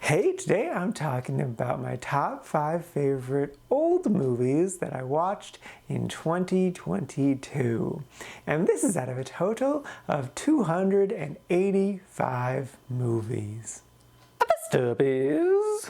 Hey, today I'm talking about my top 5 favorite old movies that I watched in 2022. And this is out of a total of 285 movies. First up is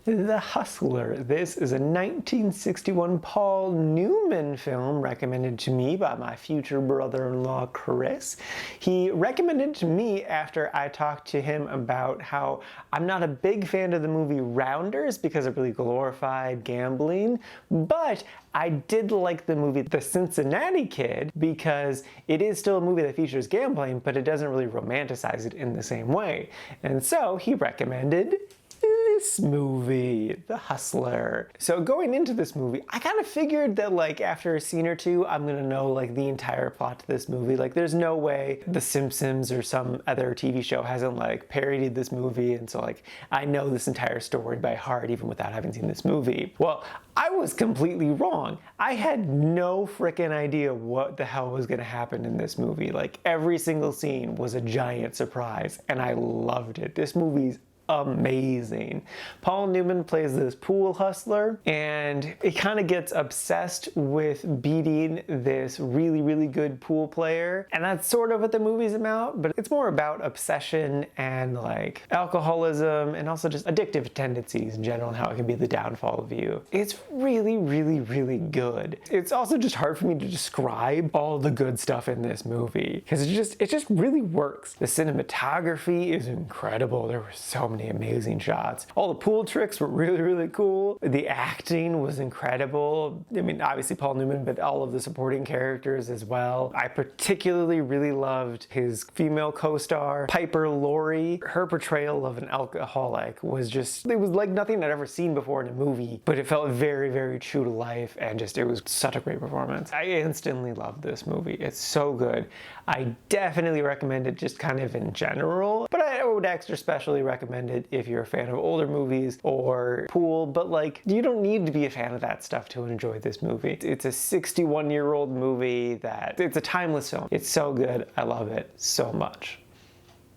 The Hustler. This is a 1961 Paul Newman film recommended to me by my future brother-in-law, Chris. He recommended it to me after I talked to him about how I'm not a big fan of the movie Rounders because it really glorified gambling, but I did like the movie The Cincinnati Kid because it is still a movie that features gambling, but it doesn't really romanticize it in the same way. And so he recommended this movie, The Hustler. So going into this movie, I kind of figured that like after a scene or two, I'm gonna know like the entire plot to this movie. Like there's no way The Simpsons or some other TV show hasn't like parodied this movie, and so like I know this entire story by heart even without having seen this movie. Well, I was completely wrong. I had no frickin' idea what the hell was gonna happen in this movie. Like every single scene was a giant surprise, and I loved it. This movie's amazing. Paul Newman plays this pool hustler, and he kind of gets obsessed with beating this really good pool player, and that's sort of what the movie's about, but it's more about obsession and like alcoholism and also just addictive tendencies in general and how it can be the downfall of you. It's really good. It's also just hard for me to describe all the good stuff in this movie because it just really works. The cinematography is incredible. There were so many amazing shots. All the pool tricks were really cool. The acting was incredible. I mean, obviously Paul Newman, but all of the supporting characters as well. I particularly really loved his female co-star, Piper Laurie. Her portrayal of an alcoholic was just, it was like nothing I'd ever seen before in a movie, but it felt very true to life, and just, it was such a great performance. I instantly loved this movie. It's so good. I definitely recommend it just kind of in general, but I would extra specially recommend it if you're a fan of older movies or pool, but like you don't need to be a fan of that stuff to enjoy this movie. It's a 61-year-old movie that it's a timeless film. It's so good. I love it so much.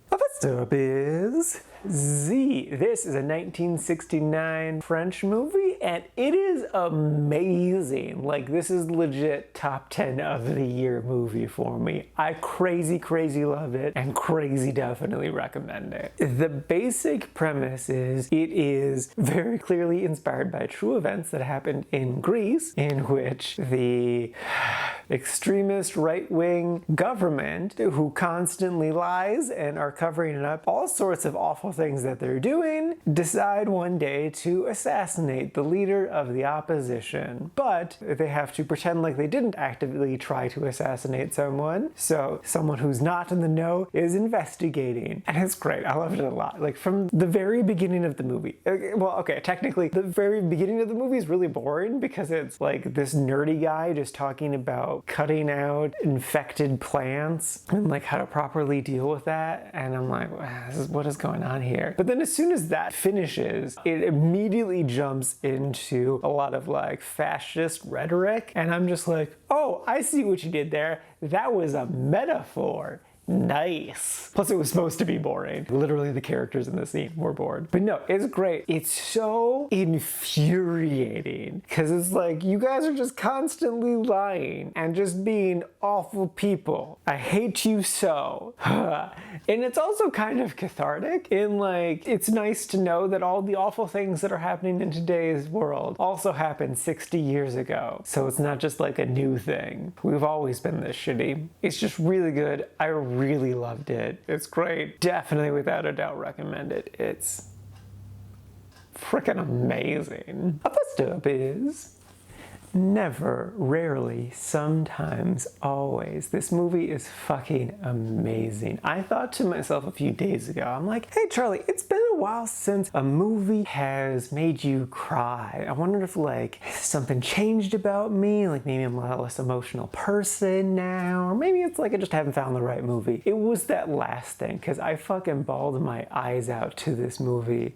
First up is Z. This is a 1969 French movie, and it is amazing. Like, this is legit top 10 of the year movie for me. I crazy love it, and crazy definitely recommend it. The basic premise is it is very clearly inspired by true events that happened in Greece, in which the extremist right-wing government, who constantly lies and are covering up all sorts of awful things that they're doing, decide one day to assassinate the leader of the opposition. But they have to pretend like they didn't actively try to assassinate someone, so someone who's not in the know is investigating. And it's great. I loved it a lot. Like, from the very beginning of the movie. Well, okay, technically, the very beginning of the movie is really boring because it's like this nerdy guy just talking about cutting out infected plants and like how to properly deal with that. And I'm like, what is going on here? But then as soon as that finishes, it immediately jumps into a lot of like fascist rhetoric. And I'm just like, oh, I see what you did there. That was a metaphor. Nice. Plus it was supposed to be boring. Literally the characters in the scene were bored. But no, it's great. It's so infuriating because it's like you guys are just constantly lying and just being awful people. I hate you so. And it's also kind of cathartic in like, it's nice to know that all the awful things that are happening in today's world also happened 60 years ago. So it's not just like a new thing. We've always been this shitty. It's just really good. I really loved it. It's great. Definitely without a doubt recommend it. It's freaking amazing. First up is Never, Rarely, Sometimes, Always. This movie is fucking amazing. I thought to myself a few days ago, I'm like, hey Charlie, it's been a while since a movie has made you cry. I wonder if like something changed about me, like maybe I'm a lot less emotional person now, or maybe it's like I just haven't found the right movie. It was that last thing, because I fucking bawled my eyes out to this movie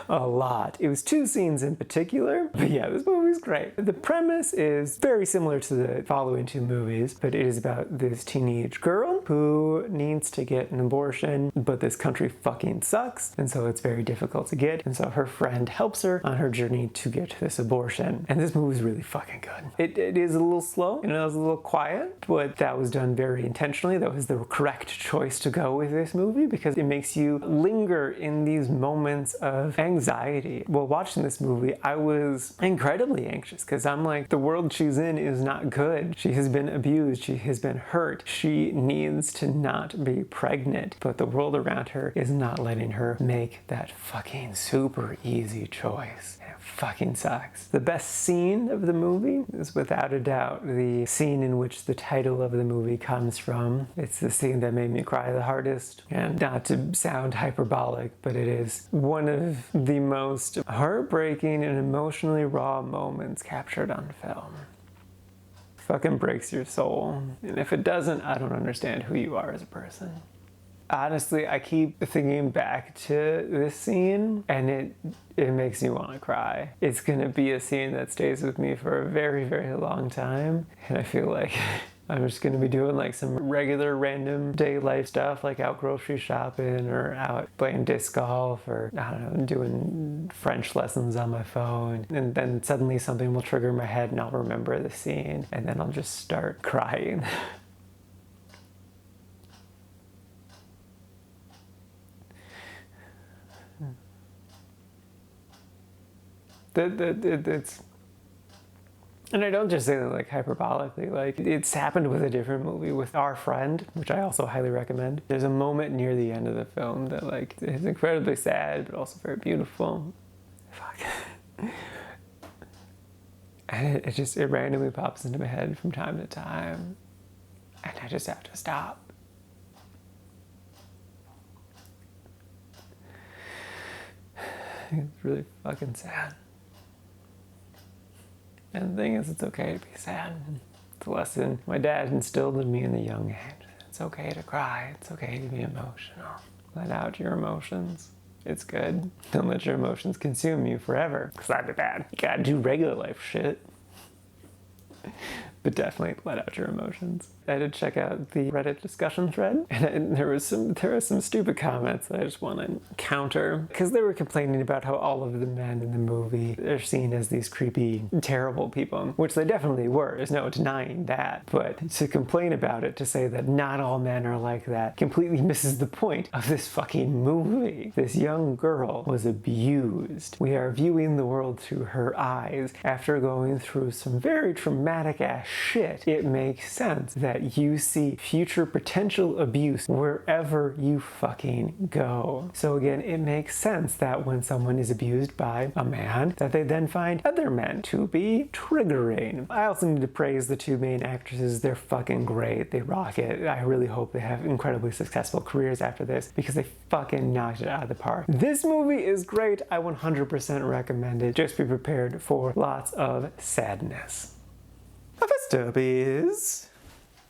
a lot. It was 2 scenes in particular, but yeah, this movie's great. The premise is very similar to the following 2 movies, but it is about this teenage girl group who needs to get an abortion, but this country fucking sucks, and so it's very difficult to get, and so her friend helps her on her journey to get this abortion. And this movie is really fucking good. It is a little slow, and it was a little quiet, but that was done very intentionally. That was the correct choice to go with this movie because it makes you linger in these moments of anxiety. While watching this movie, I was incredibly anxious because I'm like, the world she's in is not good. She has been abused. She has been hurt. She needs to not be pregnant, but the world around her is not letting her make that fucking super easy choice. And it fucking sucks. The best scene of the movie is without a doubt the scene in which the title of the movie comes from. It's the scene that made me cry the hardest. And not to sound hyperbolic, but it is one of the most heartbreaking and emotionally raw moments captured on film. Fucking breaks your soul. And if it doesn't, I don't understand who you are as a person. Honestly, I keep thinking back to this scene and it makes me want to cry. It's gonna be a scene that stays with me for a very, very long time. And I feel like I'm just gonna be doing like some regular random day life stuff, like out grocery shopping or out playing disc golf or, I don't know, doing French lessons on my phone. And then suddenly something will trigger my head and I'll remember the scene and then I'll just start crying. It's, and I don't just say that like hyperbolically, like it's happened with a different movie with Our Friend, which I also highly recommend. There's a moment near the end of the film that like is incredibly sad but also very beautiful. Fuck. And it randomly pops into my head from time to time and I just have to stop. It's really fucking sad. And the thing is, it's okay to be sad. It's a lesson my dad instilled in me in a young age. It's okay to cry. It's okay to be emotional. Let out your emotions. It's good. Don't let your emotions consume you forever. Because I did that. You gotta do regular life shit. But definitely let out your emotions. I did check out the Reddit discussion thread, and there were some stupid comments that I just want to counter because they were complaining about how all of the men in the movie are seen as these creepy, terrible people, which they definitely were. There's no denying that. But to complain about it, to say that not all men are like that, completely misses the point of this fucking movie. This young girl was abused. We are viewing the world through her eyes after going through some very traumatic ass shit. It makes sense that you see future potential abuse wherever you fucking go. So again, it makes sense that when someone is abused by a man, that they then find other men to be triggering. I also need to praise the two main actresses. They're fucking great. They rock it. I really hope they have incredibly successful careers after this because they fucking knocked it out of the park. This movie is great. I 100% recommend it. Just be prepared for lots of sadness. First up is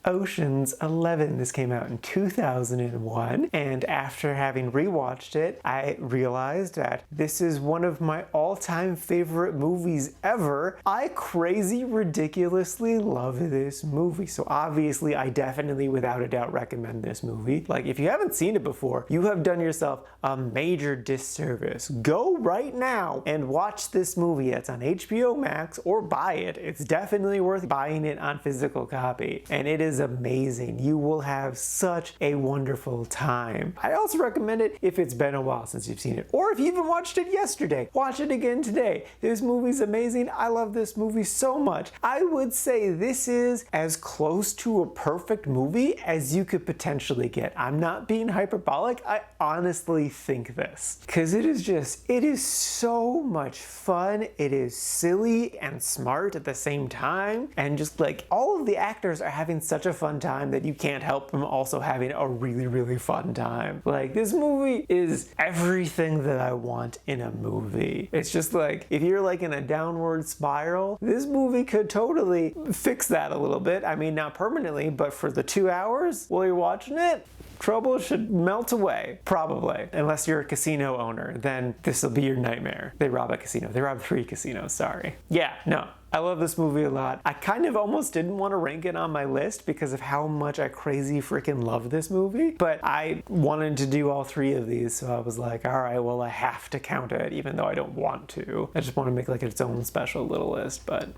Ocean's 11. This came out in 2001, and after having rewatched it, I realized that this is one of my all-time favorite movies ever. I crazy ridiculously love this movie. So obviously, I definitely, without a doubt, recommend this movie. Like, if you haven't seen it before, you have done yourself a major disservice. Go right now and watch this movie. It's on HBO Max, or buy it. It's definitely worth buying it on physical copy, and it is amazing. You will have such a wonderful time. I also recommend it if it's been a while since you've seen it, or if you even watched it yesterday, watch it again today. This movie's amazing. I love this movie so much. I would say this is as close to a perfect movie as you could potentially get. I'm not being hyperbolic. I honestly think this, because it is so much fun. It is silly and smart at the same time, and just like all of the actors are having such a fun time that you can't help from also having a really, really fun time. Like, this movie is everything that I want in a movie. It's just like, if you're like in a downward spiral, this movie could totally fix that a little bit. I mean, not permanently, but for the 2 hours while you're watching it, Trouble should melt away, probably. Unless you're a casino owner, then this will be your nightmare. They rob a casino. They rob 3 casinos, sorry. Yeah, no. I love this movie a lot. I kind of almost didn't want to rank it on my list because of how much I crazy freaking love this movie, but I wanted to do all 3 of these, so I was like, all right, well, I have to count it, even though I don't want to. I just want to make like its own special little list, but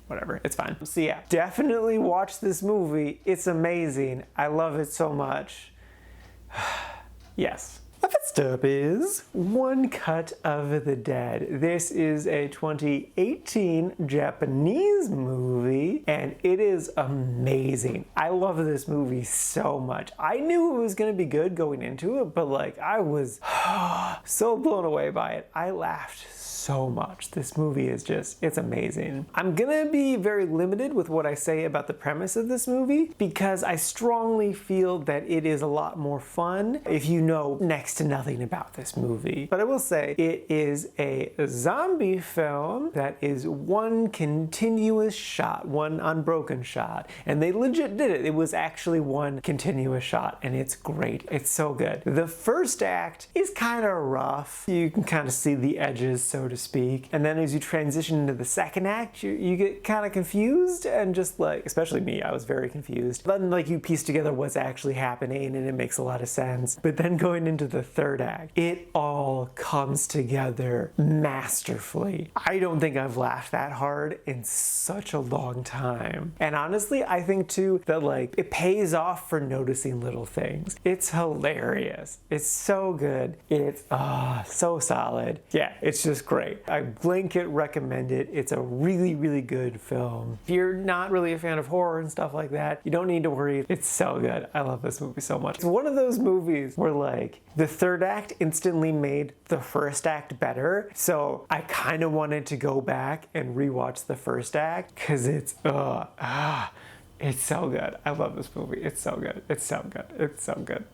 whatever, it's fine. So yeah, definitely watch this movie. It's amazing. I love it so much. Yes. Next up is One Cut of the Dead. This is a 2018 Japanese movie, and it is amazing. I love this movie so much. I knew it was gonna be good going into it, but like I was so blown away by it. I laughed so much. This movie is just, it's amazing. I'm gonna be very limited with what I say about the premise of this movie because I strongly feel that it is a lot more fun if you know next to nothing about this movie. But I will say it is a zombie film that is one continuous shot, one unbroken shot. And they legit did it. It was actually one continuous shot and it's great. It's so good. The first act is kind of rough. You can kind of see the edges, so to speak. And then as you transition into the second act, you get kind of confused and just like, especially me, I was very confused. Then like you piece together what's actually happening and it makes a lot of sense. But then going into the third act, it all comes together masterfully. I don't think I've laughed that hard in such a long time. And honestly, I think too that like it pays off for noticing little things. It's hilarious. It's so good. It's so solid. Yeah, it's just great. I blanket recommend it. It's a really, really good film. If you're not really a fan of horror and stuff like that, you don't need to worry. It's so good. I love this movie so much. It's one of those movies where like the third act instantly made the first act better. So I kind of wanted to go back and rewatch the first act because it's so good. I love this movie. It's so good. It's so good. It's so good.